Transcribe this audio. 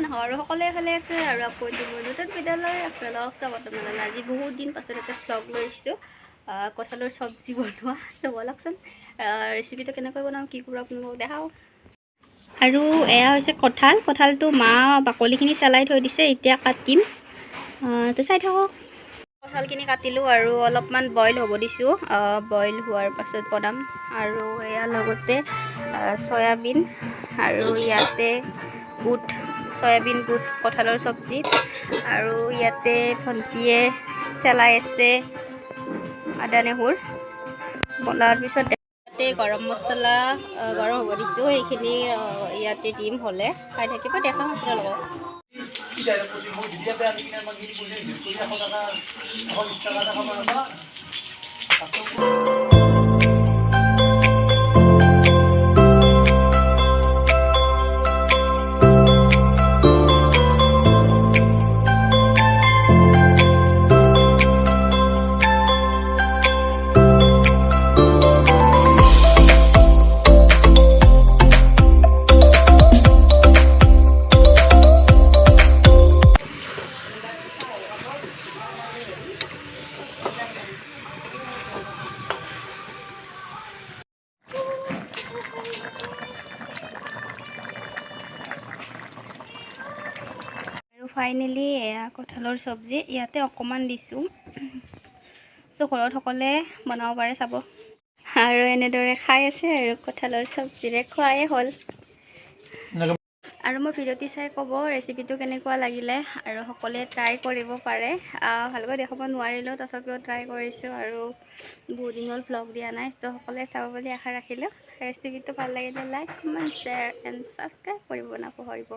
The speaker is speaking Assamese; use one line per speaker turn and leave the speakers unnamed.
নাখাওঁ আৰু সকলোৱে ভালে আছে আৰু আকৌ মোৰ নতুন বিদ্যালয় আপোনালোকক স্বাগতম জনালোঁ। আজি বহুত দিন পাছত এটা ভ্লগ লৈ আহিছোঁ কঁঠালৰ চব্জি বনোৱা। ব'লকচোন ৰেচিপিটো কেনেকৈ বনাওঁ কি কৰোঁ আপোনালোকক দেখাওঁ। আৰু এয়া হৈছে কঁঠালটো মা বাকলিখিনি চেলাই থৈ দিছে, এতিয়া কাটিম তো চাই থাকক। কঁঠালখিনি কাটিলোঁ আৰু অলপমান বইল হ'ব দিছোঁ, বইল হোৱাৰ পাছত বনাম। আৰু এয়া লগতে চয়াবিন আৰু ইয়াতে বুট, চয়াবিন বুট কঁঠালৰ চব্জি। আৰু ইয়াতে ভণ্টিয়ে চেলাই আছে আদা নহৰু। বনোৱাৰ পিছত ইয়াতে গৰম মছলা গৰম হ'ব দিছোঁ, সেইখিনি ইয়াতে দিম হ'লে চাই থাকিব, দেখাম আপোনালোকক। ফাইনেলি এয়া কঁঠালৰ চব্জি ইয়াতে অকণমান দিছোঁ, চ' ঘৰত সকলোৱে বনাব পাৰে চাব। আৰু এনেদৰে খাই আছে আৰু কঁঠালৰ চব্জিৰে খোৱাই হ'ল। আৰু মোৰ ভিডিঅ'টি চাই ক'ব ৰেচিপিটো কেনেকুৱা লাগিলে, আৰু সকলোৱে ট্ৰাই কৰিব পাৰে। ভালকৈ দেখাব নোৱাৰিলেও তথাপিও ট্ৰাই কৰিছোঁ, আৰু বহুত দিন হ'ল ভ্লগ দিয়া নাই, চ' সকলোৱে চাব বুলি আশা ৰাখিলোঁ। ৰেচিপিটো ভাল লাগিলে like, comment, share and subscribe কৰিব নাপাহৰিব।